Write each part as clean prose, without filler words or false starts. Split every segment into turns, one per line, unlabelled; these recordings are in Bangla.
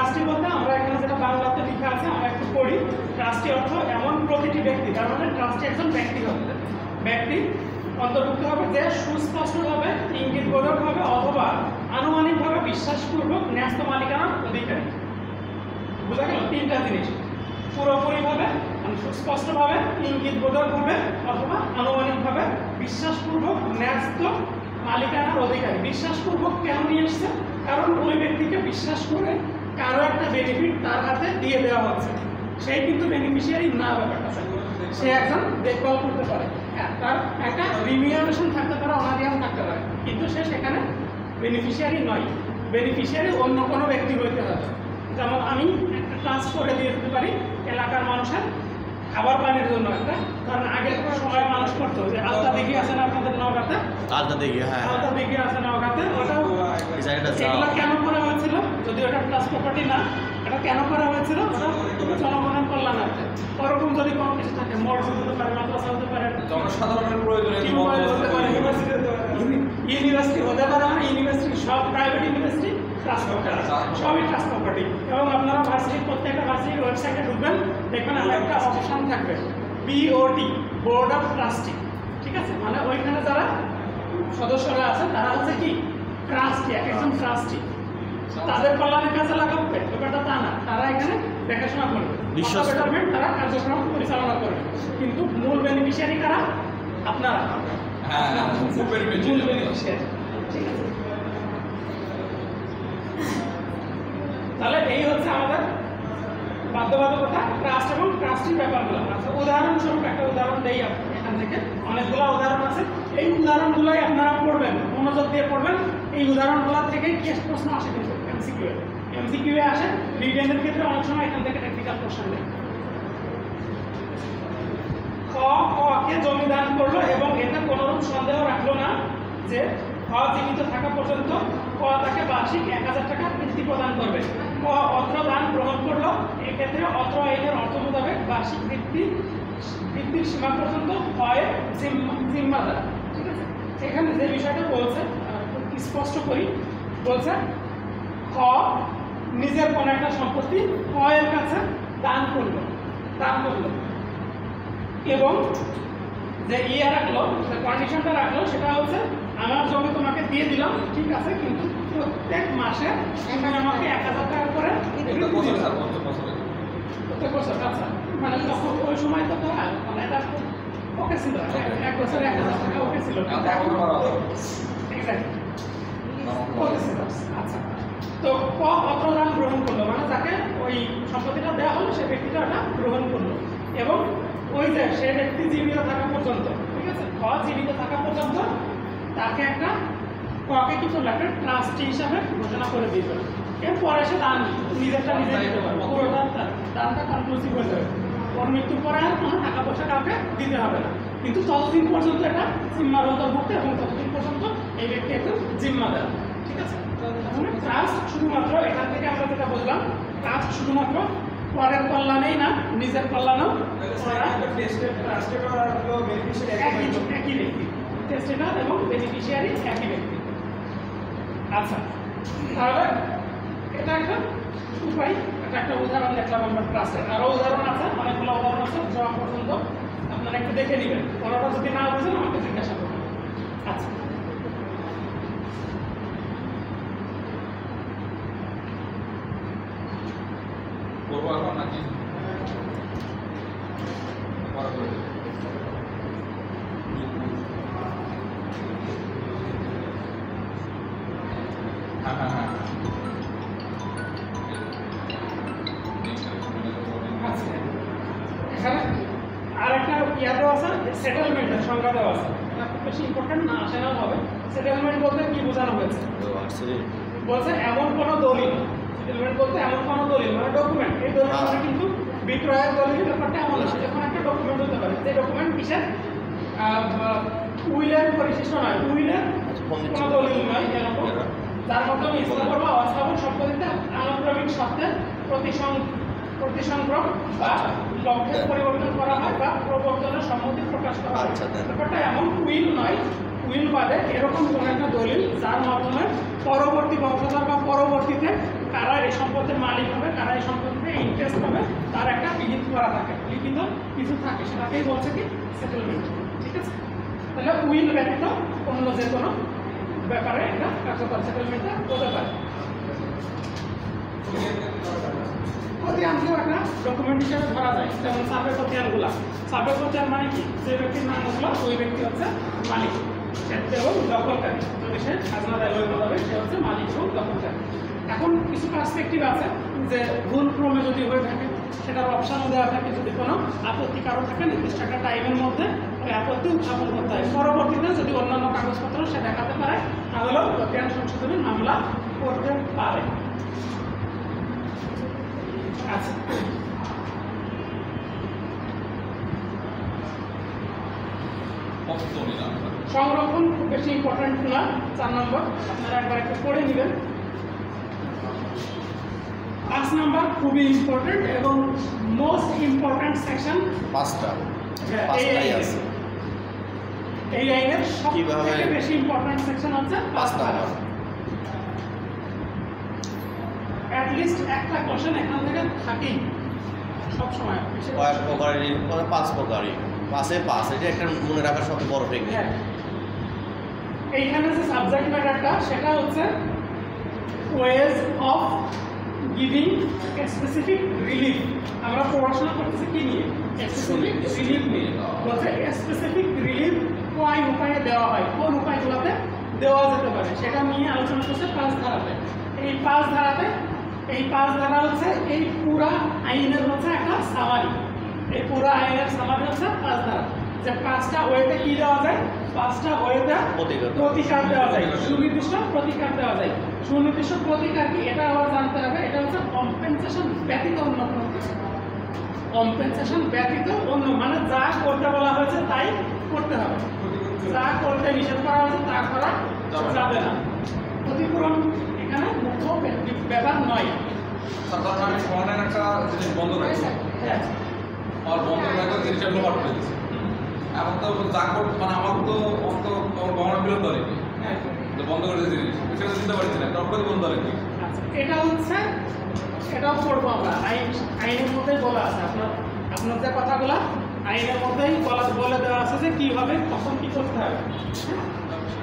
ট্রাস্টি বলতে আমরা এখানে যেটা বাংলাতে লেখা আছে আমরা একটু পড়ি। ট্রাস্টি অর্থ এমন প্রতিটি ব্যক্তি, তার মানে ট্রাস্টি একজন ব্যক্তি হবে, ব্যক্তি অন্তর্ভুক্ত হবে যে সুস্পষ্টভাবে ইঙ্গিতবোধকভাবে অথবা আনুমানিকভাবে বিশ্বাসপূর্বক ন্যস্ত মালিকানার অধিকারী। বোঝা গেল তিনটা জিনিস, পুরোপুরিভাবে সুস্পষ্টভাবে ইঙ্গিতবোধকভাবে অথবা আনুমানিকভাবে বিশ্বাসপূর্বক ন্যস্ত মালিকানার অধিকারী। বিশ্বাসপূর্বক কেন নিয়ে এসছে? কারণ ওই ব্যক্তিকে বিশ্বাস করে কারো একটা বেনিফিট তার হাতে দিয়ে দেওয়া হচ্ছে, সেই কিন্তু বেনিফিশিয়ারি না, ব্যাপারটা সে একজন দেখভাল করতে পারে, হ্যাঁ তার একটা রিমিউনারেশন থাকতে পারে, অনারিয়াম থাকতে পারে, কিন্তু সে সেখানে বেনিফিশিয়ারি নয়। বেনিফিশিয়ারি অন্য কোনো ব্যক্তি হইতে হবে। যেমন আমি একটা ট্রাস্ট করে দিয়ে দিতে পারি এলাকার মানুষের খাবার পানির জন্য একটা, কারণ আগের সময় মানুষ করতো যে আলতা দিঘি আছে না আপনাদের নওগাঁতে,
আলতা দিঘি, হ্যাঁ
আলতা দিঘি আছে নওগাঁতে, ওটাও এগুলো কেন করা হয়েছিল? যদি ওটা ট্রাস্ট প্রপার্টি না, এটা কেন করা হয়েছিল? ওটা জনগণের কল্যাণার্থে। ওরকম যদি কোনো কিছু থাকে, মসজিদ হতে পারে, মাদ্রাসা হতে পারে,
জনসাধারণের প্রয়োজনে
হতে পারে, ইউনিভার্সিটি হতে পারে, ইউনিভার্সিটি সব প্রাইভেট ইউনিভার্সিটি ট্রাস্ট প্রপার্টি, সবই ট্রাস্ট প্রপার্টি। এবং আপনারা ভার্সিটির প্রত্যেকটা ভার্সিটির ওয়েবসাইটে ঢুকবেন, দেখবেন একটা অপশন থাকবে BOT, বোর্ড অফ ট্রাস্টি, ঠিক আছে? মানে ওইখানে যারা সদস্যরা আছে তারা হচ্ছে কি ট্রাস্টি, একজন ট্রাস্টি। তাদের কল্যাণের কাজে লাগাবে ব্যাপারটা তা না, তারা এখানে দেখাশোনা করবে, তারা কার্যক্রম পরিচালনা করবে, কিন্তু মূল বেনিফিশিয়ারি কারা? আপনারা। তাহলে এই হচ্ছে আমাদের বাধ্যবাধকতা, ট্রাস্ট এবং ট্রাস্টির ব্যাপারগুলো। আচ্ছা, উদাহরণস্বরূপ একটা উদাহরণ দেই এখান থেকে, অনেকগুলো উদাহরণ আছে, এই উদাহরণগুলোই আপনারা পড়বেন, মনোযোগ দিয়ে পড়বেন। এই উদাহরণগুলো থেকে টেস্ট প্রশ্ন আসে, কিন্তু এমসিকিউ এ আসে, রিটেনের ক্ষেত্রে অনেক সময় এখান থেকে টেকনিক্যাল প্রশ্ন দেয়। খ কে জমি দান করলো এবং এতে কোনোরূপ সন্দেহ রাখলো না যে খ জীবিত থাকা পর্যন্ত ক তাকে বার্ষিক 1000 টাকা বৃত্তি প্রদান করবে। ক অত্র দান গ্রহণ করলো, এক্ষেত্রে অত্র আইনের অর্থ মোতাবেক বার্ষিক বৃত্তির সীমা পর্যন্ত ক্ষয়ের জিম্মাদার। ঠিক আছে, এখানে যে বিষয়টা বলছে স্পষ্ট করি, বলছে খ নিজের কোনো একটা সম্পত্তি ক এর কাছে দান করলো এবং যে রাখলো, কন্ডিশনটা রাখলো, সেটা হচ্ছে আমার জমি তোমাকে দিয়ে দিলাম, ঠিক আছে, কিন্তু প্রত্যেক মাসে আমাকে 1000 টাকা করে প্রত্যেক বছর। আচ্ছা, মানে তখন ওই সময় তো মানে এটা ওকে ছিল, 1 বছরে 1000 টাকা ওকে ছিল, আচ্ছা। তো ক অত্র দান গ্রহণ করলো, মানে যাকে ওই সম্পত্তিটা দেওয়া হলো সে ব্যক্তিটা ওটা গ্রহণ করলো, এবং ওই যে সে ব্যক্তি জীবিত থাকা পর্যন্ত, ঠিক আছে, খ জীবিত থাকা পর্যন্ত তাকে একটা ককে কি করলো, একটা ট্রাস্টি হিসাবে ঘোষণা করে দিল। এরপরে সে দান নিজেরটা নিজে দিতে পারবে, পুরোটা দানটা কনক্লুসিভ হয়ে যাবে। ওর মৃত্যুর পরে আর কোনো টাকা পয়সা কাউকে দিতে হবে না, কিন্তু ততদিন পর্যন্ত এটা জিম্মার অন্তর্ভুক্ত এবং ততদিন পর্যন্ত এই ব্যক্তি একটু জিম্মাদার। ঠিক আছে, ট্রাস্ট শুধুমাত্র এখান থেকে আমরা যেটা বললাম, ট্রাস্ট শুধুমাত্র পরের কল্যাণেই না, নিজের কল্যাণও একই ব্যক্তি, টেস্টেডার এবং বেনিফিশিয়ারি একই ব্যক্তি। আচ্ছা, তাহলে এটা একটা উপায়, এটা একটা উদাহরণ দেখলাম আমরা ট্রাস্টের। আরও উদাহরণ আছে, অনেকগুলো উদাহরণ আছে, যাওয়া পর্যন্ত আপনারা একটু দেখে নেবেন, কোনোটা যদি না বুঝেন আমাকে জিজ্ঞাসা করবেন। আচ্ছা, এখানে আর একটা ইয়াদেও আছে, সেটেলমেন্টের সংজ্ঞা দেওয়া আছে, খুব বেশি ইম্পর্টেন্ট না, আসে নাও হবে। সেটেলমেন্ট বলতে কি বোঝানো হয়েছে? বলছে এমন কোনো দলিল, সেটেলমেন্ট বলতে এমন কোনো দলিল মানে ডকুমেন্ট, এই দলিল মানে কিন্তু বিক্রয়ের দলিল ব্যাপারটা এমন না, যখন একটা ডকুমেন্ট হতে পারে, যে ডকুমেন্ট কিসের উইলের পরিশিষ্ট নয়, উইলের কোনো দলিল নয়, এরকম যার মাধ্যমে স্থাবর বা অস্থাবর সম্পত্তিতে আনুক্রমিক সত্ত্বের প্রতিসংগ্রহ বা লক্ষ্যের পরিবর্তন করা হয় বা প্রবর্তনের সম্মতি প্রকাশ করা হয়। ব্যাপারটা এমন উইল নয়, উইল বাদে এরকম কোনো একটা দলিল যার মাধ্যমে পরবর্তী বংশধর বা পরবর্তীতে কারা এই সম্পত্তির মালিক হবে, কারা এই সম্পত্তিতে ইন্টারেস্ট হবে, তার একটা লিখিত করা থাকে, লিখিত কিছু থাকে, সেটাকেই বলছে কি সেটেলমেন্ট। ঠিক আছে, তাহলে উইল ব্যতীত অন্য যে কোনো ব্যাপারে এটা কার্যকর সেটেলমেন্টটা হতে পারে। খতিয়ানকেও একটা ডকুমেন্ট হিসেবে ধরা যায়, যেমন সার্ভে খতিয়ানগুলা। সার্ভে খতিয়ান মানে কি, যে ব্যক্তির নাম হলো ওই ব্যক্তি হচ্ছে মালিক এবং দখলকারী, যদি সে খাজনা দেয় ওই মোতাবে সে হচ্ছে মালিক এবং দখলকারী। এখন কিছু পার্সপেক্টিভ আছে যে ভুল ক্রমে যদি হয়ে থাকে সেটার অপশানও দেওয়া থাকে, যদি কোনো আপত্তি কারো থাকে নির্দিষ্ট একটা টাইমের মধ্যে ওই আপত্তি উত্থাপন করতে হয়, পরবর্তীতে যদি অন্যান্য কাগজপত্র সে দেখাতে পারে তাহলেও খতিয়ান সংশোধনী মামলা করতে পারে। আচ্ছা, সংরক্ষণ খুব বেশি ইম্পর্টেন্ট না, 4 নম্বর আপনারা একবার একটু পড়ে নেবেন। 5 নম্বর খুবই ইম্পর্টেন্ট এবং মোস্ট ইম্পর্টেন্ট সেকশন।
5টা আছে
এই আইনের সবথেকে বেশি ইম্পর্টেন্ট সেকশন হচ্ছে 5 নম্বর। অ্যাট লিস্ট একটা কোশ্চেন এখান থেকে থাকেই সব সময়।
কয়েক প্রকারের পরে 5 প্রকারই, 5 এটা একটা মনে রাখার সবচেয়ে বড় টেকনিক।
এইখানে যে সাবজেক্ট ম্যাটারটা সেটা হচ্ছে ways of giving specific relief. আমরা পড়াশোনা করতেছি কি নিয়ে? স্পেসিফিক রিলিফ নিয়ে। বলছে স্পেসিফিক রিলিফ কয় উপায়ে দেওয়া হয়, কোন উপায়গুলোতে দেওয়া যেতে পারে সেটা নিয়ে আলোচনা করছে 5 ধারাতে। এই 5 ধারাতে, এই 5 ধারা হচ্ছে এই পুরা আইনের হচ্ছে একটা সামারি। এই পুরা আইনের সামারি হচ্ছে 5 ধারা, যে 5টা ওয়েতে কি দেওয়া যায়, 5টা ওয়েতে প্রতিকার দেওয়া যায়, সুনির্দিষ্ট প্রতিকার দেওয়া যায়। সুনির্দিষ্ট প্রতিকার কি এটা আবার জানতে হবে, এটা হচ্ছে কম্পেনসেশন ব্যতীত অন্য কোনো কিছু। কম্পেনসেশন ব্যতীত অন্য মানে যা করতে বলা হয়েছে তাই করতে হবে, যা করতে নিষেধ করা হয়েছে তা করা যাবে না। ক্ষতিপূরণ এখানে মুখ্য ব্যাপার নয়।
আমি অনলাইন একটা জিনিস বন্ধ রাখছি, আর বন্ধ রাখতে জিনিসটা লোপাট করে দিচ্ছি। এখন তো যা করতে মানে আমার তো গহনা বিরোধ ধরে বন্ধ করে দিয়েছি জিনিস, সেটা চিন্তা পারছি না, তখন বন্ধ ধরে।
এটা হচ্ছে, এটাও পড়বো আমরা, আইনের মধ্যেই বলা আছে। আপনার যে কথাগুলো আইনের মধ্যেই বলে দেওয়া আছে যে কীভাবে কখন কী করতে হবে।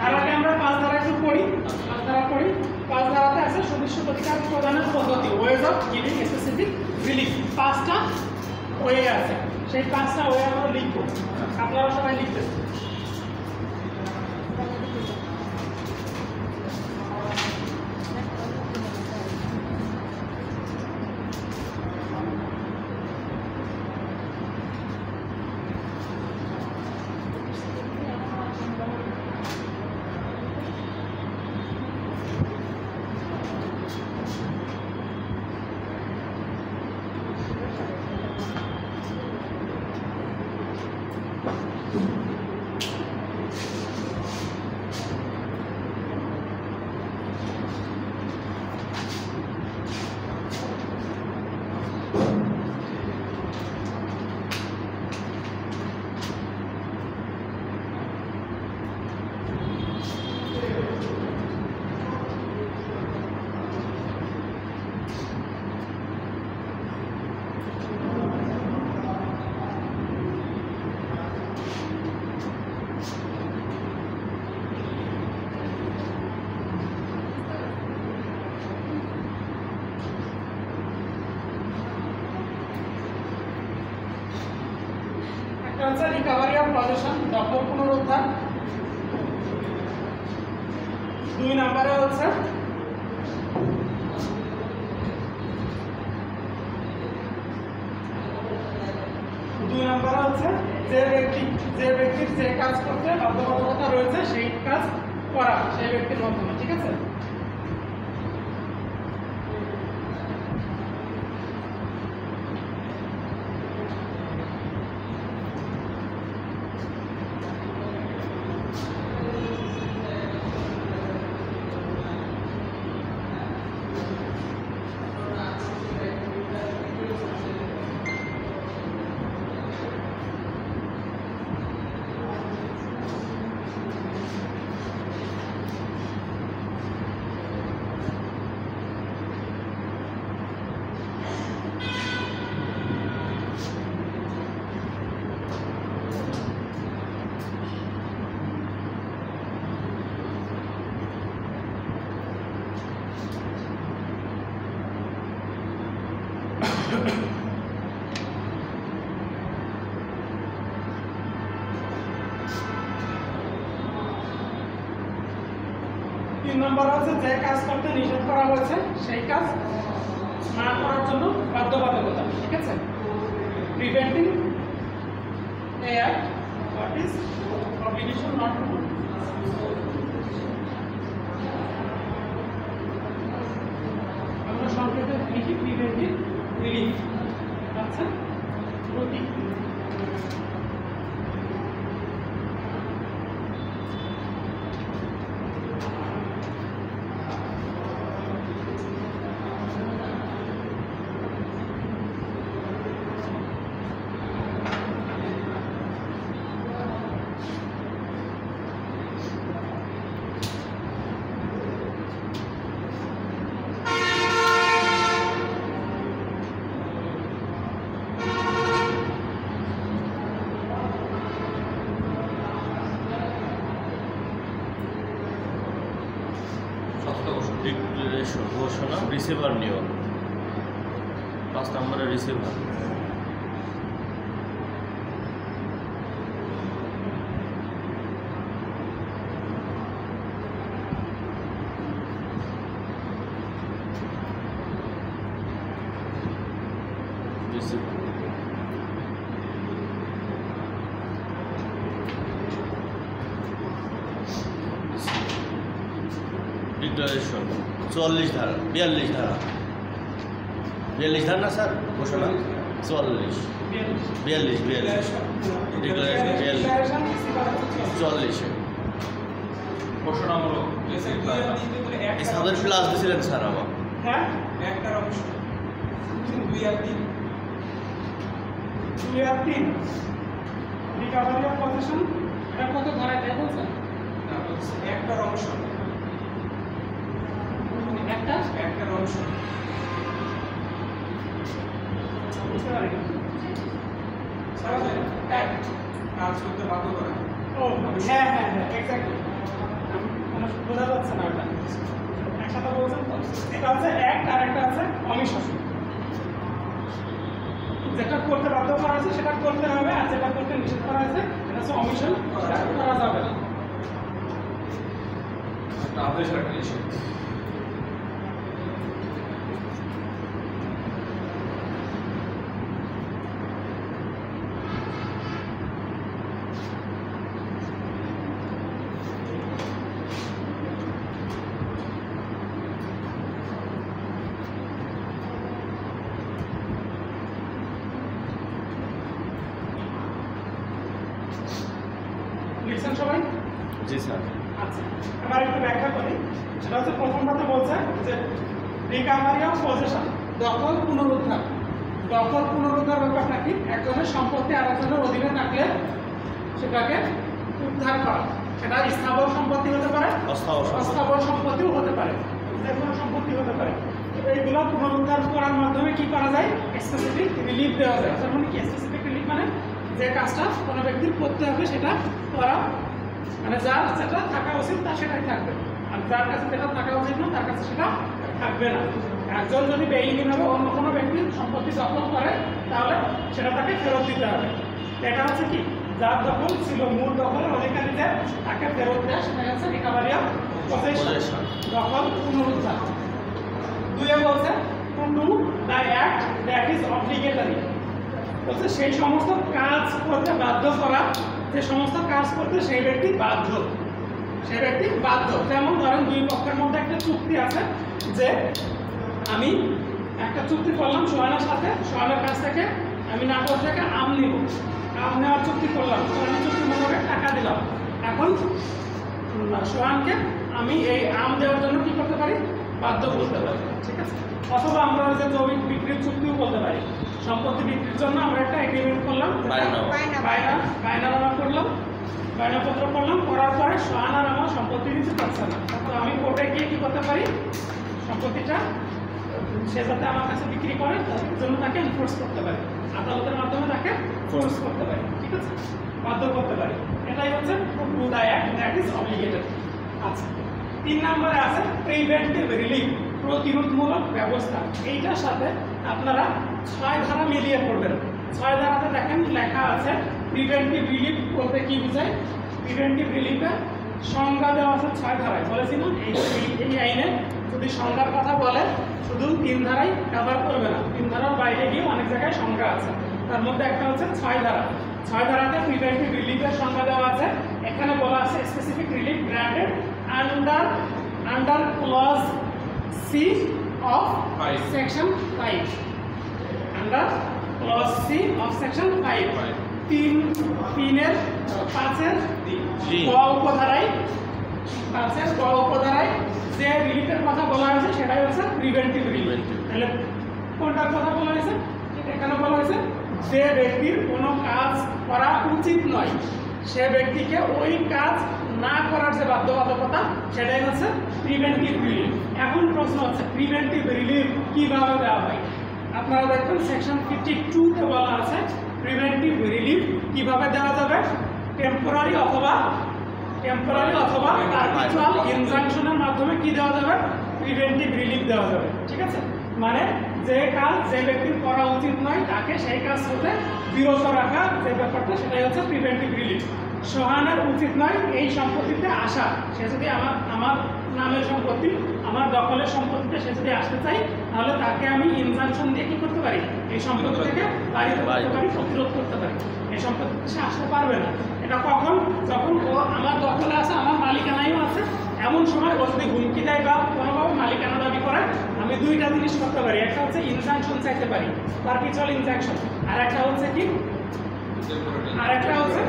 আর আগে আমরা 5 ধারা একটু পড়ি, 5 ধারা পড়ি। 5 ধারাতে আছে সুনির্দিষ্ট প্রতিকার প্রদানের পদ্ধতি, ways of giving specific relief. 5টা ওয়ে আছে, সেই 5টা ওয়ে আমরা লিখবো, আপনারা সবাই লিখবেন। রিকভারি অফ পজিশন, দখল পুনরুদ্ধার। 2 নম্বরে হচ্ছে যে ব্যক্তির যে কাজ করতে বাধ্যবাধকতা রয়েছে সেই কাজ করা সেই ব্যক্তির মাধ্যমে। ঠিক আছে, তিন নম্বর হচ্ছে যে কাজ করতে নিষেধ করা হয়েছে সেই কাজ না করার জন্য বাধ্যবাধকতা, ঠিক আছে? Preventing A act what is obligation not to do. আমরা সংক্ষেপে লিখি প্রিভেন্টিভ রিলিফ, আচ্ছা প্রতি
ডিক্লারেশন ঘোষণা, রিসিভার নিয়ম। 5 নম্বরে রিসিভার। ডিক্লারেশন 44 ধারা 42 ধারা 42 ধারা না স্যার ঘোষণা 44 42 ডিক্লারেশন 44
ঘোষণামূলক
এই সাদের ক্লাস দিয়েছিলেন স্যার আমার।
হ্যাঁ
একটার অংশ 2 আর 3
2 আর 3 রিকভারি অফ পজিশন, এটা কত ধারায় দেয়া বলছেন?
একটার অংশ একটার অংশ
বুঝতে পারি
কাজ করতে বাধ্য করে।
ও হ্যাঁ হ্যাঁ হ্যাঁ এক্স্যাক্টলি, আমার বোঝা যাচ্ছে না এটা একসাথে বলছেন তো। এটা হচ্ছে অ্যাক্ট আর একটা আছে অমিশন। যেটা করতে বাধ্য করা আছে সেটা করতে হবে, আর যেটা করতে নিষেধ করা আছে সেটা হচ্ছে অমিশন, সেটা করা যাবে না।
একটা আদেশ একটা নিষেধ।
লিখছেন সবাই?
জি স্যার।
আচ্ছা এবার একটু ব্যাখ্যা করি। সেটা হচ্ছে প্রথমটাতে বলছে যে রিকভারি অফ পজিশন, দখল পুনরুদ্ধার। দখল পুনরুদ্ধার ব্যাপারটা কি? একজনের সম্পত্তি আরেকজনের অধীনে থাকলে সেটাকে উদ্ধার করা। সেটা স্থাবর সম্পত্তি হতে পারে, অস্থাবর সম্পত্তিও হতে পারে, যে কোনো সম্পত্তি হতে পারে। এইগুলো পুনরুদ্ধার করার মাধ্যমে কি করা যায়? স্পেসিফিক রিলিফ দেওয়া যায়। যেমন কি স্পেসিফিক রিলিফ মানে যে কাজটা কোনো ব্যক্তির করতে হবে সেটা করা, মানে যার যেটা থাকা উচিত তার সেটাই থাকবে, আর যার কাছে যেটা থাকা উচিত না তার কাছে সেটা থাকবে না। একজন যদি বেআইনিভাবে অন্য কোনো ব্যক্তির সম্পত্তি দখল করে তাহলে সেটা তাকে ফেরত দিতে হবে। এটা হচ্ছে কি, যার দখল ছিল মূল দখলের অধিকারীদের তাকে ফেরত দেওয়া, সেটা হচ্ছে রিকভারি অফ পজিশন, দখল পুনরুদ্ধার। 2 বলছে to do the act that is obligatory, বলছে সেই সমস্ত কাজ করতে বাধ্য করা, যে সমস্ত কাজ করতে সেই ব্যক্তি বাধ্য, সেই ব্যক্তি বাধ্য। যেমন ধরেন 2 পক্ষের মধ্যে একটা চুক্তি আছে যে আমি একটা চুক্তি করলাম সোহানের সাথে, সোহানের কাছ থেকে আমি নাটোর থেকে আম নিব, আম নেওয়ার চুক্তি করলাম, সোহানের চুক্তি মোতাবেক টাকা দিলাম। এখন সোহানকে আমি এই আম দেওয়ার জন্য কি করতে পারি? বাধ্য করতে পারি, ঠিক আছে? অথবা আমরা ওই যে জমি বিক্রির চুক্তিও বলতে পারি। সম্পত্তি বিক্রির জন্য আমরা একটা এগ্রিমেন্ট করলাম, বায়নানামা করলাম, বায়নাপত্র করলাম, করার পরে সোহান আর আমার সম্পত্তি দিতে পারছে না, তো আমি কোর্টে গিয়ে কি করতে পারি? সম্পত্তিটা সে যাতে আমার কাছে বিক্রি করে তার জন্য তাকে এনফোর্স করতে পারি, আদালতের মাধ্যমে তাকে ফোর্স করতে পারি, ঠিক আছে? বাধ্য করতে পারি। এটাই হচ্ছে to the act that is obligated. আচ্ছা 3 নম্বরে আছে প্রিভেন্টিভ রিলিফ, প্রতিরোধমূলক ব্যবস্থা। এইটার সাথে আপনারা 6 ধারা মিলিয়ে পড়বেন। 6 ধারাতে দেখেন লেখা আছে প্রিভেন্টিভ রিলিফ বলতে কি বোঝায়। প্রিভেন্টিভ রিলিফের সংজ্ঞা দেওয়া আছে 6 ধারায়, বলেছি না? এই আইনে যদি সংজ্ঞার কথা বলে শুধু 3 ধারাই কভার করবে না, 3 ধারার বাইরে গিয়ে অনেক জায়গায় সংজ্ঞা আছে। তার মধ্যে একটা হচ্ছে 6 ধারা। 6 ধারাতে প্রিভেন্টিভ রিলিফের সংজ্ঞা দেওয়া আছে। এখানে বলা আছে specific relief granted under clause C of section 5, under clause C of section 5। 3-এর 5-এর ক উপধারায়, 5-এর ক উপধারায় যে রিলিফের কথা বলা হয়েছে সেটাই হচ্ছে প্রিভেন্টিভ রিলিফ। তাহলে কোনটার কথা বলা হয়েছে? এখানে বলা হয়েছে যে ব্যক্তির কোনো কাজ করা উচিত নয় সে ব্যক্তিকে ওই কাজ না করার যে বাধ্যবাধকতা সেটাই হচ্ছে প্রিভেন্টিভ রিলিফ। এখন প্রশ্ন হচ্ছে প্রিভেন্টিভ রিলিফ কিভাবে দেওয়া হয়? আপনারা দেখবেন সেকশন 52-তে বলা আছে প্রিভেন্টিভ রিলিফ কিভাবে দেওয়া যাবে। টেম্পোরারি অথবা পারপিচুয়াল ইনজাংশনের মাধ্যমে কি দেওয়া যাবে? প্রিভেন্টিভ রিলিফ দেওয়া যাবে। ঠিক আছে, মানে যে কাজ যে ব্যক্তির করা উচিত নয় তাকে সেই কাজ হতে বিরত রাখা, যে ব্যাপারটা সেটাই হচ্ছে প্রিভেন্টিভ রিলিফ। সোহানের উচিত নয় এই সম্পত্তিতে আসা, সে যদি আমার নামের সম্পত্তি, আমার দখলের সম্পত্তিতে সে যদি আসতে চাই তাহলে তাকে আমি ইনজাংশন দিয়ে কি করতে পারি? এই সম্পত্তি থেকে বাড়িতে করতে পারি, প্রতিরোধ করতে পারি। এই সম্পত্তিতে সে আসতে পারবে না। এটা কখন? যখন ও আমার দখলে আছে, আমার মালিকানাইও আছে, এমন সময় ও যদি হুমকি দেয় বা কোনোভাবে মালিকানা দাবি করে, আমি 2টা জিনিস করতে পারি। একটা হচ্ছে ইনজাংশন চাইতে পারি, পারপিচুয়াল ইনজাংশন, আর একটা হচ্ছে কি, আর একটা হচ্ছে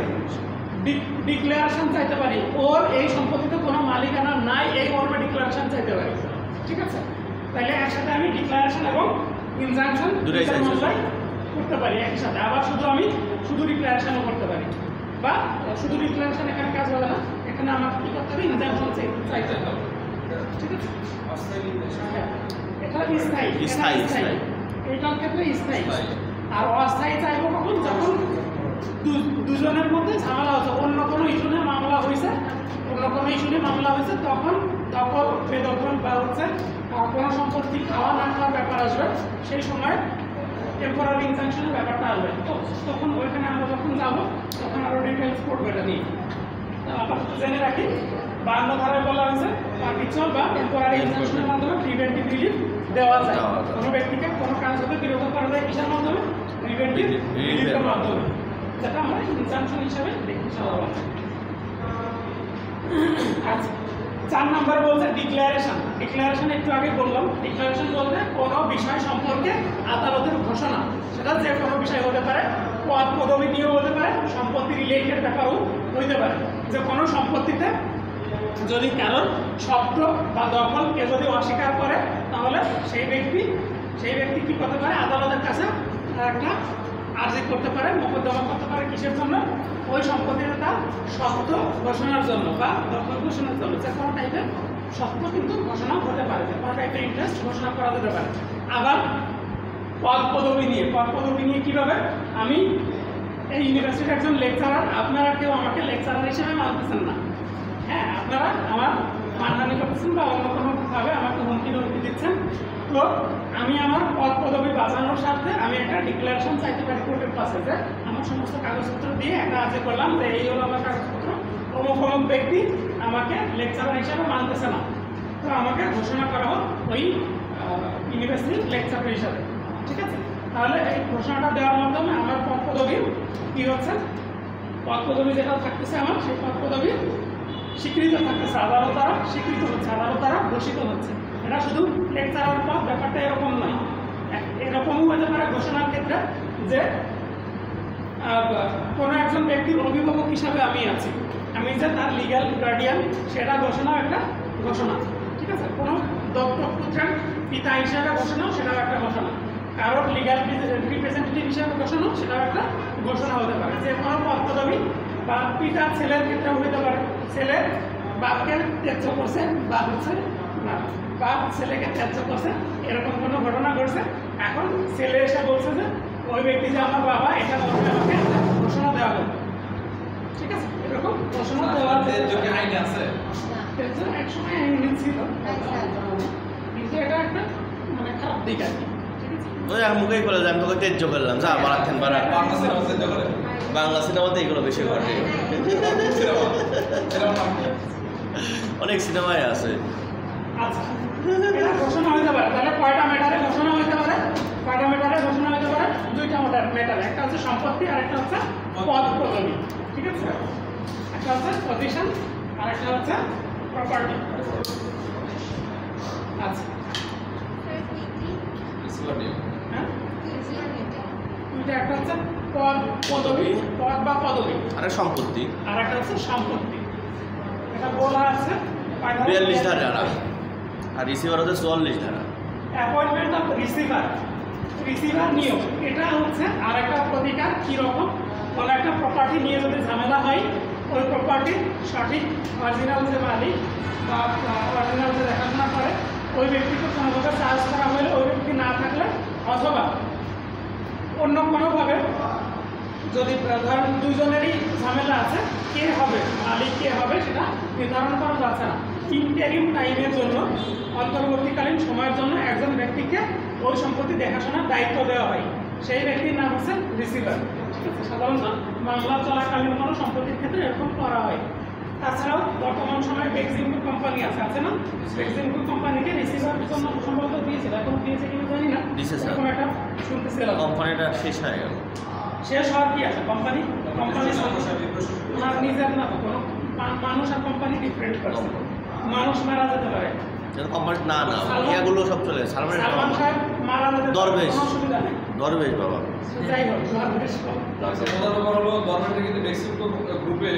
ডিক্লারেশন চাইতে পারি। ওর এই সম্পত্তিতে কোনো মালিকানা নাই এই মর্মে ডিক্লারেশন চাইতে পারি। ঠিক আছে, তাহলে একসাথে আমি ডিক্লারেশন এবং ইনজাংশন করতে পারি একসাথে। আবার শুধু ডিক্লারেশনও করতে পারি, বা শুধু ডিক্লারেশন এখানে কাজ হবে না, এখানে আমাকে কি করতে হবে? ইনজাংশন চাইতে হবে। ঠিক আছে, এটা স্থায়ী, এইটার ক্ষেত্রে স্থায়ী। আর অস্থায়ী চাইবো কখন? যখন দুজনের মধ্যে ঝামেলা হচ্ছে, অন্য কোনো ইস্যু নিয়ে মামলা হয়েছে, তখন দখল বেদখল বা হচ্ছে কোনো সম্পত্তি খাওয়া না খাওয়ার ব্যাপার আসবে, সেই সময় টেম্পোরারি ইনজাংশনের ব্যাপারটা আসবে। তো তখন ওইখানে আমরা যখন যাবো তখন আরও ডিটেলস পড়বো এটা নিয়ে। আপাতত জেনে রাখি 52 ধারায় বলা হয়েছে পারপিচুয়াল বা টেম্পোরারি ইনজাংশনের মাধ্যমে প্রিভেন্টিভ রিলিফ দেওয়া যায়। কোনো ব্যক্তিকে কোনো কাজ হতে বিরত করা যায় কিসের মাধ্যমে? প্রিভেন্টিভ রিলিফের মাধ্যমে, যেটা আমরা ইনজাংশন হিসেবে দেখি সাধারণত। আচ্ছা, 4 নম্বরে বলছে ডিক্লারেশন। ডিক্লারেশন একটু আগে বললাম, ডিক্লারেশন বলতে কোনো বিষয় সম্পর্কে আদালতের ঘোষণা। সেটা যে কোনো বিষয় হতে পারে, পদ পদবি নিয়েও হতে পারে, সম্পত্তি রিলেটেড ব্যাপারও হইতে পারে। যে কোনো সম্পত্তিতে যদি কারোর শব্দ বা দখল কে যদি অস্বীকার করে তাহলে সেই ব্যক্তি কি করতে পারে? আদালতের কাছে একটা আর্জি করতে পারে, মোকদ্দমা করতে পারে। কিসের জন্য? ওই সম্পত্তিতে তার সত্ত্ব ঘোষণার জন্য বা দখল ঘোষণার জন্য। যে কোনো টাইপের সত্ত্ব কিন্তু ঘোষণা হতে পারে, যে কোনো টাইপের ইন্টারেস্ট ঘোষণা করা যেতে পারে। আবার পদ পদবি নিয়ে কীভাবে? আমি এই ইউনিভার্সিটির একজন লেকচারার, আপনারা কেউ আমাকে লেকচারার হিসেবে মানতেছেন না। হ্যাঁ, আপনারা আমার মানহানি করতেছেন বা অন্য কোনোভাবে আমাকে হুমকি দিচ্ছেন। তো আমি আমার পদ পদবি বাঁচানোর স্বার্থে আমি একটা ডিক্লারেশন চাইতে পারি কোর্টের কাছে, যে আমার সমস্ত কাগজপত্র দিয়ে একটা আর্জি করলাম যে এই হলো আমার কাগজপত্র, অমুক ব্যক্তি আমাকে লেকচারার হিসাবে মানতেছে না, তো আমাকে ঘোষণা করা হোক ওই ইউনিভার্সিটির লেকচারার হিসাবে। ঠিক আছে, তাহলে এই ঘোষণাটা দেওয়ার মাধ্যমে আমার পদ পদবি কী হচ্ছে? পদ পদবি যেটা থাকতেছে আমার, সেই পদ পদবি স্বীকৃত থাকতেছে, আদালত দ্বারা স্বীকৃত হচ্ছে, আদালত দ্বারা ঘোষিত হচ্ছে। এটা শুধু লেকচারার পদ, ব্যাপারটা এরকম নয়। এরকমও হতে পারে ঘোষণার ক্ষেত্রে যে কোনো একজন ব্যক্তির অভিভাবক হিসাবে আমি আছি, আমি যে তার লিগ্যাল গার্ডিয়ান, সেটা ঘোষণাও একটা ঘোষণা। ঠিক আছে, কোনো দত্তক পুত্রের পিতা হিসাবে ঘোষণাও সেটাও একটা ঘোষণা, কারোর লিগ্যাল রিপ্রেজেন্টেটিভ হিসাবে ঘোষণা সেটাও একটা ঘোষণা হতে পারে। যে কোনো পদ পদবি বা পিতা ছেলের ক্ষেত্রেও হতে পারে, ছেলে বাপকে ত্যায্য করছে বা হচ্ছে না বাপ ছেলেকে ত্যায্য করছে, এরকম কোনো ঘটনা ঘটছে। এখন ছেলে এসে বলছে যে ওই ব্যক্তি যে আমার বাবা, এটা বলতে আমাকে ঘোষণা দেওয়া হবে। ঠিক আছে, এরকম ঘোষণা দেওয়ার
আইন আছে,
একসময় আইন ছিল, কিন্তু এটা একটা মানে খারাপ দিক আর কি।
ওই আর মুখেই বলে যে আমি তোকে তেজ্য করলাম যা বাড়াচ্ছেন বাড়া।
বাংলা সিনেমা চেঞ্জ করে
বাংলা সিনেমাতে এগুলো বেশি ঘটে,
সিনেমা সিনেমা নাম কি?
অনেক সিনেমায় আছে।
আচ্ছা এটা ঘোষণা হইতে পারে, তাহলে কয়টা ম্যাটারে ঘোষণা হইতে পারে? কয়টা ম্যাটারে ঘোষণা হইতে পারে? দুইটা ম্যাটার, একটা হচ্ছে সম্পত্তি আর একটা হচ্ছে পদ পদবি, ঠিক আছে? একটা হচ্ছে পজিশন আর একটা হচ্ছে প্রপার্টি। আচ্ছা
রিসিভার নিয়ম
হ্যাঁ দুইটা, একটা হচ্ছে পদ পদবি, পদ বা পদবি,
আরে সম্পত্তি
আর একটা হচ্ছে সম্পত্তি। এটা বলা আছে
42 ধারা আর রিসিভার হচ্ছে 44 ধারা।
অ্যাপয়েন্টমেন্ট অফ রিসিভার, রিসিভার নিয়োগ, এটা হচ্ছে আর একটা প্রতিকার। কীরকম? কোনো একটা প্রপার্টি নিয়ে যদি ঝামেলা হয়, ওই প্রপার্টির সঠিক অরিজিনাল যে মালিক বা অরিজিনাল যে দেখাশোনা করে ওই ব্যক্তিকে কোনোভাবে চার্জ করা হলে ওই ব্যক্তি না থাকলে, অথবা অন্য কোনোভাবে যদি ধরেন দুজনেরই ঝামেলা আছে, কে হবে মালিক, কে হবে সেটা নির্ধারণ করা যাচ্ছে না, ইন্টারিম টাইমের জন্য অন্তর্বর্তীকালীন সময়ের জন্য একজন ব্যক্তিকে ওই সম্পত্তি দেখাশোনার দায়িত্ব দেওয়া হয়। সেই ব্যক্তির নাম হচ্ছে রিসিভার, ঠিক আছে? সাধারণত মামলা চলাকালীন কোনো সম্পত্তির ক্ষেত্রে এরকম করা হয়। তাছাড়াও বর্তমান সময়ে বেক্সিমকো কোম্পানি আছে না? বেক্সিমকো কোম্পানিকে রিসিভার জন্য সম্ভবত দিয়েছিল, এখন দিয়েছে কিনা জানি না, এরকম একটা শুনতেছিলাম।
কোম্পানিটা শেষ হয়ে গেল।
শেষ হওয়ার কি আছে? কোম্পানি ওনার নিজের না, তো কোনো মানুষ আর কোম্পানি ডিফারেন্ট পারসন। মানুষ মারা যেতে পারে,
কোম্পানি না না ইয়াগুলো সব চলে সালমান
সালমান সাহেব মারা যেতে পারে,
দরবেশ।
কোনো অসুবিধা নেই।
দরবেশ বাবা।
যাই হোক, দরবেশ
মজার ব্যাপার হলো গভর্নমেন্টের কিন্তু বেক্সিমকো গ্রুপে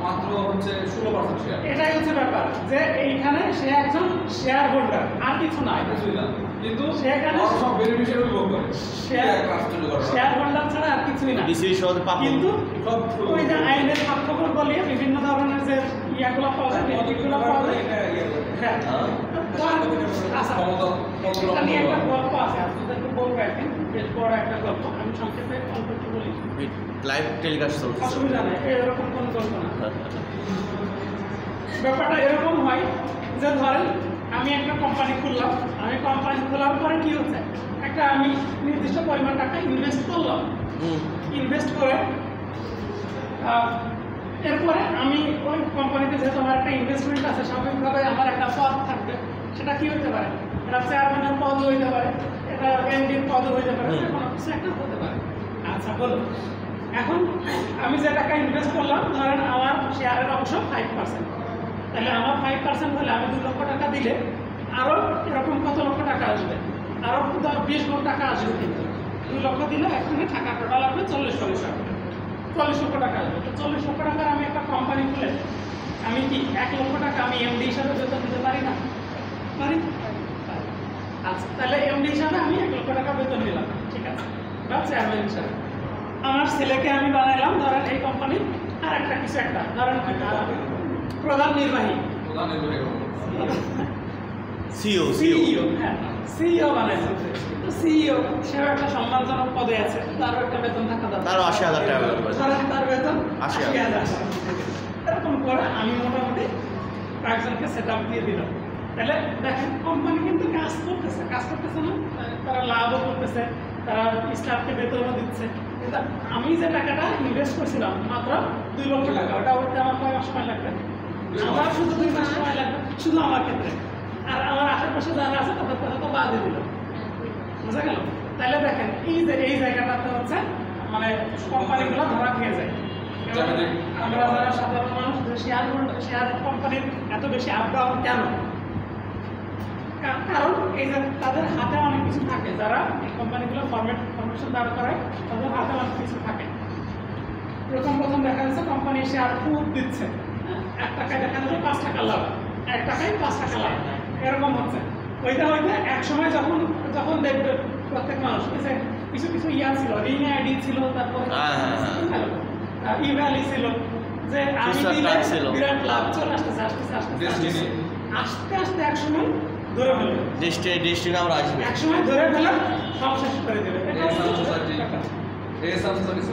মাত্র হচ্ছে 16% শেয়ার।
এটাই হচ্ছে ব্যাপার, যে এইখানে সে একজন শেয়ার হোল্ডার, আর কিছু নাই।
কিছুই না, কিন্তু
সেখানে
ওরা সব বেনিফিশিয়ারি ভোগ করে।
শেয়ার হোল্ডার ছাড়া আর কিছুই না।
ডিসি সহ পাবো
কিন্তু
সব
ওই যে আইনের স্বার্থপর বলিয়ে বিভিন্ন ধরনের যে ইয়াগুলো পাওয়া যায়, নীতিগুলো পাওয়া যায়। হ্যাঁ, আচ্ছা, এটা নিয়ে একটা গল্প আছে, আপনাদেরকে বলবো একদিন, বেশ বড় একটা গল্প। আমি সংক্ষেপে অল্প একটু বলি,
লাইভ টেলিকাস্ট চলছে।
অসুবিধা নেই, এরকম কোনো গল্প না। ব্যাপারটা এরকম হয় যে ধরেন আমি একটা কোম্পানি খুললাম, আমি কোম্পানি খোলার পরে কি হচ্ছে, একটা আমি নির্দিষ্ট পরিমাণ টাকা ইনভেস্ট করলাম, ইনভেস্ট করে এরপরে আমি ওই কোম্পানিতে যেহেতু আমার একটা ইনভেস্টমেন্ট আছে, স্বাভাবিকভাবে আমার একটা পদ থাকবে। সেটা কি হতে পারে? এটা চেয়ারম্যানের পদ হইতে পারে, এটা এমডির পদ হইতে পারে, কোনো কিছু একটা হতে পারে। আচ্ছা বলুন, এখন আমি যে টাকা ইনভেস্ট করলাম, ধরেন আমার শেয়ারের অংশ 5%, তাহলে আমার 5% হলে আমি 2 লক্ষ টাকা দিলে আরও এরকম কত লক্ষ টাকা আসবে? আরও 20 লক্ষ টাকা আসবে। কিন্তু 2 লক্ষ দিলে এখানে টাকা টোটাল আসবে 40 লক্ষ টাকা আসবে। তো 40 লক্ষ টাকার আমি একটা কোম্পানি খুলে আমি কি 1 লক্ষ টাকা আমি এমডি হিসাবে বেতন দিতে পারি না? পারি। আচ্ছা, তাহলে এমডি হিসাবে আমি 1 লক্ষ টাকা বেতন দিলাম, ঠিক আছে, বা চেয়ারম্যান হিসাবে। আমার ছেলেকে আমি বানাইলাম ধরেন এই কোম্পানির আর একটা কিছু একটা, ধরেন প্রধান নির্বাহী,
সিও
হ্যাঁ সিইও বানাইছে। তো সিইও সেও একটা সম্মানজনক পদে আছে, তারও একটা বেতন থাকা দরকার।
তারও 80,000 টাকা বেতন পাচ্ছে।
ধরেন তার বেতন
80,000।
এরকম করে আমি মোটামুটি কয়েকজনকে সেট আপ দিয়ে দিলাম। তাহলে দেখেন কোম্পানি কিন্তু কাজ করতেছে না, তারা লাভও করতেছে, তারা স্টাফকে বেতনও দিচ্ছে। কিন্তু আমি যে টাকাটা ইনভেস্ট করছিলাম মাত্র 2 লক্ষ টাকা, ওটা উঠতে আমার কয় মাস সময় লাগবে? আমার শুধু 2 মাস সময় লাগবে, শুধু আমার ক্ষেত্রে। আর আমার আশেপাশে যারা আছে তাদের কথা তো বাদে দিল, বুঝা গেল? তাহলে দেখেন এই জায়গাটাতে হচ্ছে মানে কোম্পানিগুলো ধরা খেয়ে যায়। আমরা যারা সাধারণ মানুষ, শেয়ার কোম্পানির এত বেশি আপ ডাউন কেন? কারণ এই যে তাদের হাতে অনেক কিছু থাকে, যারা এই কোম্পানিগুলো ফরমেশন দাঁড় করায় তাদের হাতে অনেক কিছু থাকে। প্রথম দেখা যাচ্ছে কোম্পানি শেয়ার খুব দিচ্ছে, 1 টাকায় দেখা যাচ্ছে 5 টাকা লাভ, 1 টাকায় 5 টাকা লাভ, এরকম হচ্ছে। ওইটা এক সময় যখন দেখবে প্রত্যেক মানুষ কিছু ইয়া ছিল, রিং আইডি ছিল, তারপরে ইভ্যালি ছিল, যে আমি দিলে বিরাট লাভ চলে আসতেছে আস্তে এক সময় ধরে ফেলবে,
ডেস্টিনি আমরা আসবে,
এক সময় ধরে ফেলে সব শেষ করে দেবে।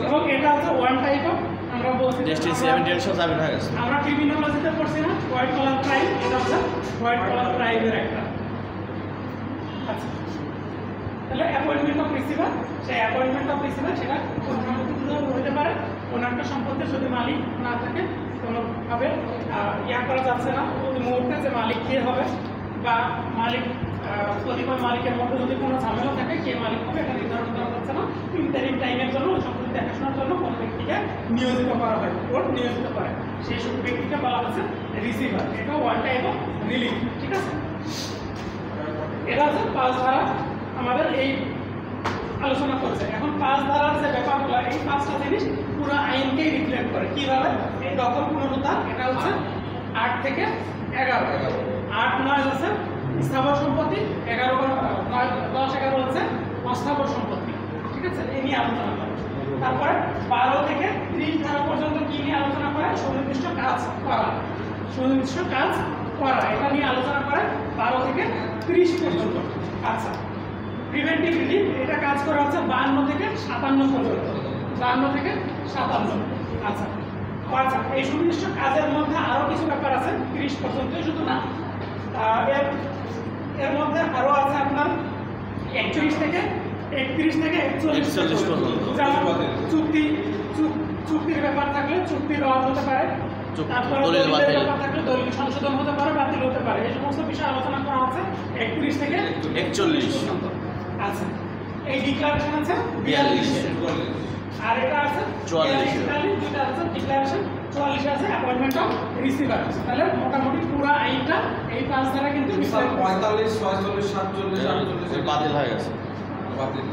এবং এটা হচ্ছে ওয়ান টাইপ অফ, আমরা বলছি আমরা ক্রিমিনোলজিতে পড়ছি না, হোয়াইট কলার ক্রাইম, এটা হচ্ছে হোয়াইট কলার ক্রাইমের একটা। আচ্ছা, তাহলে অ্যাপয়েন্টমেন্ট অফ রিসিভার, সেই অ্যাপয়েন্টমেন্ট অফ রিসিভার সেটা হতে পারে কোনো একটা সম্পত্তির যদি মালিক না থাকে কোনোভাবে করা যাচ্ছে না ওই মুহূর্তে যে মালিক কে হবে বা মালিক কতিপয় মালিকের মধ্যে যদি কোনো ঝামেলা থাকে কে মালিক হবে এটা নির্ধারণ করা যাচ্ছে না, ইন্টারিম টাইমের জন্য ওই সম্পত্তি দেখাশোনার জন্য কোনো ব্যক্তিকে নিয়োজিত করা হয়, কোর্ট নিয়োজিত করে, সেই সব ব্যক্তিকে বলা হচ্ছে রিসিভার। এটা ওয়ান টাইপ অফ রিলিফ। ঠিক আছে, এটা হচ্ছে 5 ধারা আমাদের এই আলোচনা করছে। এখন 5 ধারার যে ব্যাপারগুলো, এই 5টা জিনিস পুরো আইনকেই রিফ্লেক্ট করে। কিভাবে? এই দখল পুনরুদ্ধার, এটা হচ্ছে 8 থেকে 11, 8, 9 হচ্ছে স্থাবর সম্পত্তি, 11, 9, 10, 11 হচ্ছে অস্থাবর সম্পত্তি। ঠিক আছে, এই নিয়ে আলোচনা করে। তারপরে 12 থেকে 30 ধারা পর্যন্ত কি নিয়ে আলোচনা করে? সুনির্দিষ্ট কাজ করা, সুনির্দিষ্ট কাজ করা, এটা নিয়ে আলোচনা করে 12 থেকে 30 পর্যন্ত। আচ্ছা, প্রিভেন্টিভ রিলিফ, এটা কাজ করা হচ্ছে 52 থেকে 57 পর্যন্ত, 52 থেকে 57। আচ্ছা আচ্ছা, এই সুনির্দিষ্ট কাজের মধ্যে আরো কিছু ব্যাপার আছে, 30 পর্যন্ত শুধু না, এর মধ্যে আরো আছে আপনার 31 থেকে 41 পর্যন্ত। যেমন চুক্তির ব্যাপার থাকলে চুক্তি রদ হতে পারে, তারপরে দলিলের ব্যাপার থাকলে দলিল সংশোধন হতে পারে, বাতিল হতে পারে, এই সমস্ত বিষয় আলোচনা করা হচ্ছে 31 থেকে 41 পর্যন্ত। আচ্ছা, এই ডিক্লারেশন আছে 42, আর এটা আছে 44, যেটা আছে ডিক্লারেশন 44 আছে অ্যাপয়েন্টমেন্ট অফ রিসিভার। তাহলে মোটামুটি পুরো আইনটা এই 5 ধারা কিন্তু
45, 46, 47, 48
বাতিল হয়ে গেছে,
বাতিল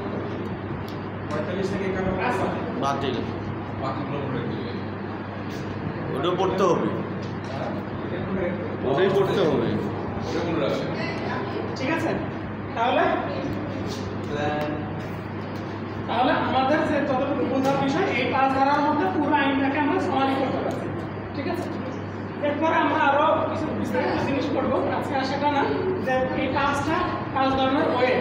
45 থেকে 51 আছে
বাতিল,
বাকিগুলো করে দিবে,
ওটা পড়তে হবে, ওটাই পড়তে হবে,
ওটা মনে রাখবেন।
ঠিক আছে, তাহলে আমাদের যে যতটুকু বোঝার বিষয়, এই 5 ধারার মধ্যে পুরো আইনটাকে আমরা সমাধি করতে পারছি। ঠিক আছে, এরপরে আমরা আরো কিছু বিস্তারিত জিনিস করবো আজকে, আর সেটা না যে এই 5 ধরনের ওয়ে,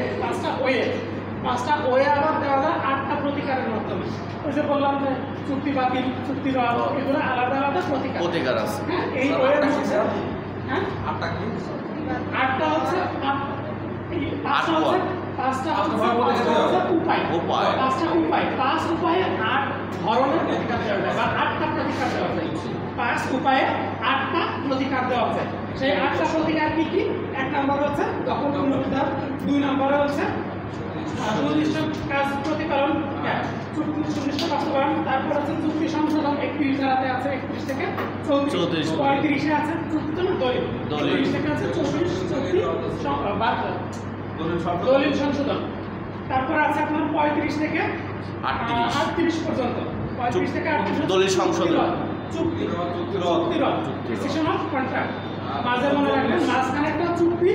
5টা ওয়ে আবার দেওয়া যায় 8টা প্রতিকারের মাধ্যমে। ওই যে বললাম যে চুক্তি বাতিল, চুক্তি রদ, এগুলো আলাদা আলাদা প্রতিকার
আছে।
হ্যাঁ, এই ওয়ের মধ্যে হ্যাঁ
8টা কি?
8টা হচ্ছে এই 5টা হচ্ছে উপায়, 5টা উপায়, 5 উপায়ে 8 ধরনের প্রতিকার দেওয়া যায় বা 8টা প্রতিকার দেওয়া যায়। 5 উপায়ে 8টা প্রতিকার দেওয়া যায়। সেই 8টা প্রতিকার কি কি? 1 নম্বর হচ্ছে দখল পুনরুদ্ধার, 2 নম্বরে হচ্ছে সুনির্দিষ্ট কাজ প্রতিপালন, চুক্তি সুনির্দিষ্ট বাস্তবায়ন, তারপর হচ্ছে চুক্তি সংশোধন 31 ধারাতে আছে 31 থেকে 34, 35 এ আছে চুক্তি তো না দলিল, 34 থেকে আছে 34 চুক্তি দলিল সংশোধন, তারপর আছে আপনার 35 থেকে 38 পর্যন্ত, 35 থেকে 38
দলিল সংশোধন,
চুক্তি রদ,
ডিসিশন অফ কন্ট্রাক্ট। মাঝে মনে রাখবেন মাঝখানে একটা চুক্তি,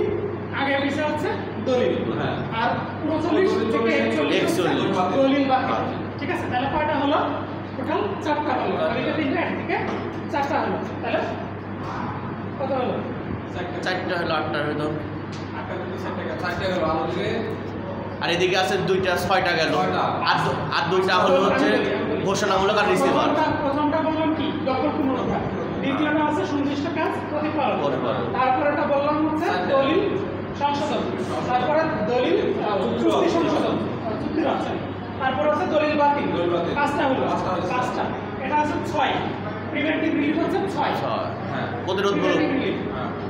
আগে পিছে হচ্ছে দলিল, আর 39 থেকে 41 দলিল বাতিল। ঠিক আছে, তাহলে কয়টা হলো? টোটাল 4টা হলো, আর এটা 3টা, একদিকে 4টা হলো, তাহলে কত হলো?
4টা হলো, 8টা হলো,
4টা গেল,
আর এদিকে আছে 2টা, 6টা গেল, আর 2টা হলো হচ্ছে ঘোষণামূলক আর রিসিভার।
প্রথমটা বললাম কি? দখল পুনরুদ্ধার। দ্বিতীয়টা আছে সুনির্দিষ্ট কাজ প্রতিপালন। তারপরে এটা বললাম হচ্ছে দলিল সংশোধন, তারপরে দলিল চুক্তি সংশোধন, চুক্তি রচনা, তারপরে হচ্ছে দলিল বাতিল। 5টা হলো, 5টা। এটা আছে 6। প্রিভেন্টিভ রিলিফ হচ্ছে 6।
হ্যাঁ, প্রতিরোধমূলক,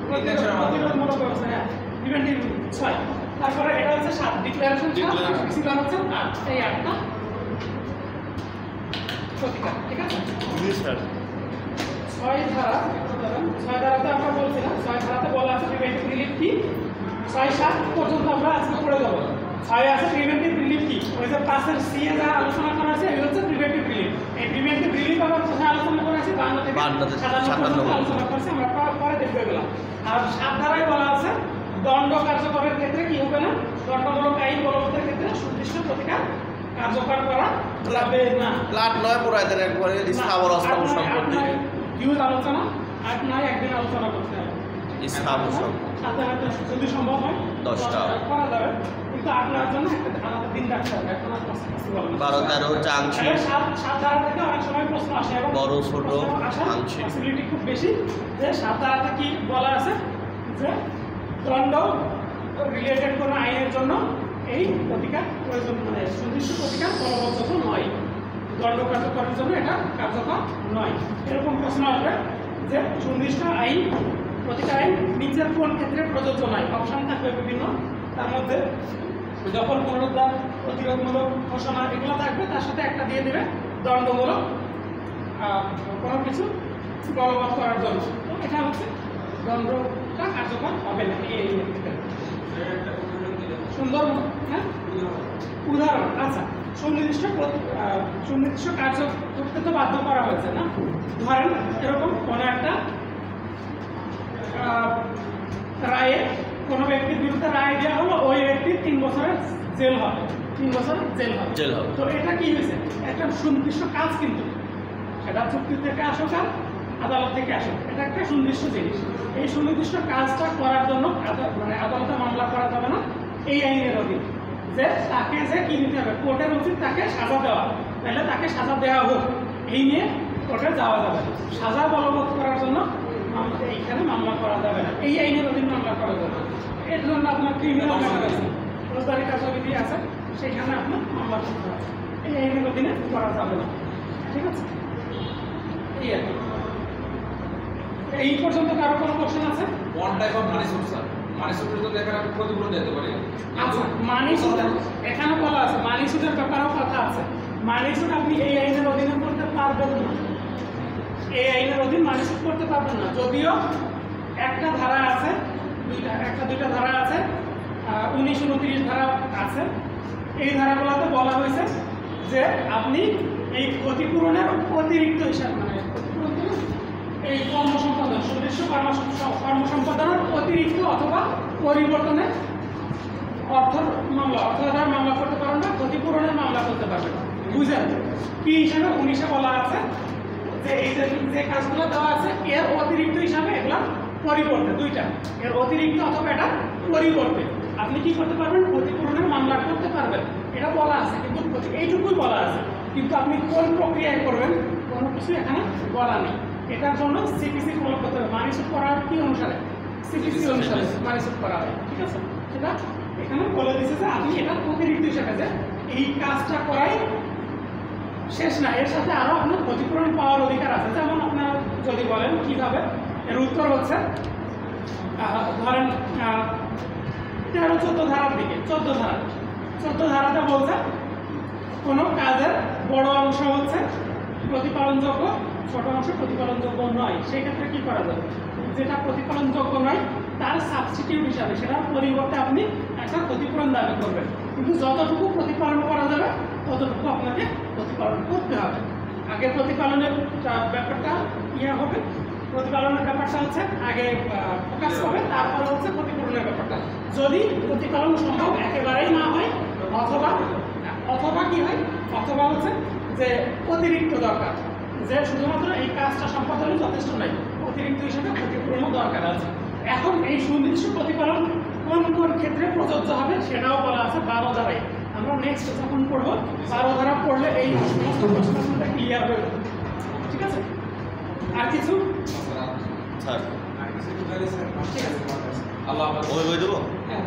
প্রতিরোধমূলক ব্যবস্থা, হ্যাঁ, প্রিভেন্টিভ 6। তারপরে এটা হচ্ছে 7, ডিক্লারেশন 7, রিসিভার হচ্ছে 8। এই 8টা প্রতিকার। ঠিক আছে,
স্যার
6 ধারা, 6 ধারাতে আমরা বলছিলাম, 6 ধারাতে বলা আছে প্রিভেন্টিভ রিলিফ কি, 6-7 পর্যন্ত আমরা আজকে পড়ে যাবো। 6 আছে প্রিভেন্টিভ রিলিফ কি, ওই যে 5-এর সি এ যা আলোচনা করা আছে এই হচ্ছে প্রিভেন্টিভ রিলিফ। এই প্রিভেন্টিভ রিলিফ আবার কোথায় আলোচনা করা আছে? 52 থেকে 57 আলোচনা করেছে, আমরা পরে দেখবো এগুলো। আর 7 ধারায় বলা আছে দণ্ড কার্যকরের ক্ষেত্রে কি হবে না, দণ্ডমূলক আইন বলবতের ক্ষেত্রে সুনির্দিষ্ট প্রতিকার কার্যকর করা যাবে না।
প্লাট নয় পুরাইদের একবারে স্থাবর অস্থাবর সম্পত্তি
ইউজ আলোচনা 8, 9 একদিন আলোচনা করতে হবে।
স্থাবর সম্পত্তি
সাথে হাতে যদি সম্ভব হয়
10টা
করা যাবে, কিন্তু আপনার জন্য একটা আলাদা দিন রাখতে হবে। এখন আর পসিবল না।
12-13 হচ্ছে আংশিক,
7 ধারা থেকে অনেক সময় প্রশ্ন আসে এবং
বড় ছোট আংশিক,
পসিবিলিটি খুব বেশি যে 7 ধারাতে কি বলা আছে যে দণ্ড রিলেটেড কোনো আইনের জন্য এই প্রতিকার প্রয়োজন, মানে সুনির্দিষ্ট প্রতিকার বলবৎযোগ্য নয়, দণ্ড কার্যকরের জন্য এটা কার্যকর নয়। এরকম প্রশ্ন আসবে যে সুনির্দিষ্ট আইন প্রতিকার আইন নিজের কোন ক্ষেত্রে প্রযোজ্য নয়, অপশন থাকবে বিভিন্ন, তার মধ্যে দখল পুনরুদ্ধার, প্রতিরোধমূলক ঘোষণা এগুলো থাকবে, তার সাথে একটা দিয়ে দেবে দণ্ডমূলক কোনো কিছু বলবৎ করার জন্য। তো এটা হচ্ছে দণ্ডটা কার্যকর হবে না এই ক্ষেত্রে। সুন্দর, হ্যাঁ উদাহরণ, আচ্ছা সুনির্দিষ্ট কার্য করতে তো বাধ্য করা হয়েছে না। ধরেন এরকম কোনো একটা রায়ে কোনো ব্যক্তির বিরুদ্ধে রায় দেওয়া হলো, ওই ব্যক্তির 3 বছরের জেল হবে, 3 বছরের জেল হবে। তো এটা কি হয়েছে? একটা সুনির্দিষ্ট কাজ, কিন্তু সেটা চুক্তি থেকে আসুক আর আদালত থেকে আসুক, এটা একটা সুনির্দিষ্ট জিনিস। এই সুনির্দিষ্ট কাজটা করার জন্য মানে আদালতে মামলা করা যাবে না এই আইনের অধীন, যে তাকে যে কি নিতে হবে, কোর্টের উচিত তাকে সাজা দেওয়া, তাহলে তাকে সাজা দেওয়া হোক, এই নিয়ে কোর্টে যাওয়া যাবে। সাজা বলবৎ করার জন্য এইখানে মামলা করা যাবে না, এই আইনের অধীন মামলা করা যাবে। এর জন্য আপনার ক্রিমিনাল ম্যাটার আছে, ফৌজদারি কার্যবিধি আছে, সেখানে আপনার মামলা করতে হবে, এই আইনের অধীনে করা যাবে না। ঠিক আছে, এই আর কি। এই পর্যন্ত কারো কোনো কোশ্চেন আছে?
One type of money suit sir, money সুটের তো দেখা আমি ক্ষতিপূরণ দিতে পারি।
আচ্ছা, মানি সুট এখানে বলা আছে, মানি সুটের ব্যাপারেও কথা আছে। মানি সুট আপনি এই আইনের অধীনে করতে পারবেন না, এই আইনের অধীন মানি সুট করতে পারবেন না। যদিও একটা ধারা আছে, দুইটা ধারা আছে, 19-29 ধারা আছে। এই ধারাগুলোতে বলা হয়েছে যে আপনি এই ক্ষতিপূরণের অতিরিক্ত হিসাব, মানে এই কর্মসম্পাদন, সুনির্দিষ্ট কর্মসম্পাদনের অতিরিক্ত অথবা পরিবর্তনে অর্থ আদায়ের মামলা করতে পারেন না, ক্ষতিপূরণের মামলা করতে পারবেন। বুঝলেন কি হিসাবে 19-এ বলা আছে যে এই যে কাজগুলো দেওয়া আছে এর অতিরিক্ত হিসাবে এগুলা পরিবর্তে, দুইটা, এর অতিরিক্ত অথবা এটা পরিবর্তে আপনি কি করতে পারবেন, ক্ষতিপূরণের মামলা করতে পারবেন, এটা বলা আছে। কিন্তু এইটুকুই বলা আছে, কিন্তু আপনি কোন প্রক্রিয়ায় করবেন কোনো কিছু এখানে বলা নেই। এটার জন্য সিপিসি ফলো করতে হবে। মানি সুট করার কি অনুসারে? সিপিসি অনুসারে মানি সুট করা হয়। ঠিক আছে, সেটা এখানে বলে দিচ্ছে যে আপনি এটা অতিরিক্ত হিসাবে যে এই কাজটা করাই শেষ না, এর সাথে আরো আপনার ক্ষতিপূরণ পাওয়ার অধিকার আছে। যেমন আপনারা যদি বলেন কিভাবে, এর উত্তর হচ্ছে ধরেন 13-14 ধারার দিকে, 14 ধারাতে বলছে কোনো কাজের বড় অংশ হচ্ছে প্রতিপালনযোগ্য, ছোট অংশ প্রতিপালনযোগ্য নয়। সেক্ষেত্রে কি করা যাবে? যেটা প্রতিপালনযোগ্য নয় তার সাবস্টিটিউট হিসাবে সেটার পরিবর্তে আপনি একটা ক্ষতিপূরণ দাবি করবেন, কিন্তু যতটুকু প্রতিপালন করা যাবে ততটুকু আপনাকে প্রতিপালন করতে হবে। আগে প্রতিপালনের ব্যাপারটা হবে, প্রতিপালনের ব্যাপারটা হচ্ছে আগে ফোকাস হবে, তারপরে হচ্ছে ক্ষতিপূরণের ব্যাপারটা। যদি প্রতিপালন সম্ভব একেবারেই না হয়, অথবা কি হয়, অথবা হচ্ছে যে অতিরিক্ত দরকার, যে শুধুমাত্র এই কাজটা সম্পাদনে যথেষ্ট নয়, অতিরিক্ত হিসেবে ক্ষতিপূরণও দরকার আছে। এখন এই সুনির্দিষ্ট প্রতিপালন কোন কোন ক্ষেত্রে প্রযোজ্য হবে সেটাও বলা আছে 12 ধারায়। আমরা নেক্সট যখন পড়বো 12 ধারা পড়লে এই সমস্ত প্রশ্নটা ক্লিয়ার হয়ে যাবে। ঠিক আছে, আর কিছু
স্যার
আল্লাহ
ওই দেবো।
হ্যাঁ।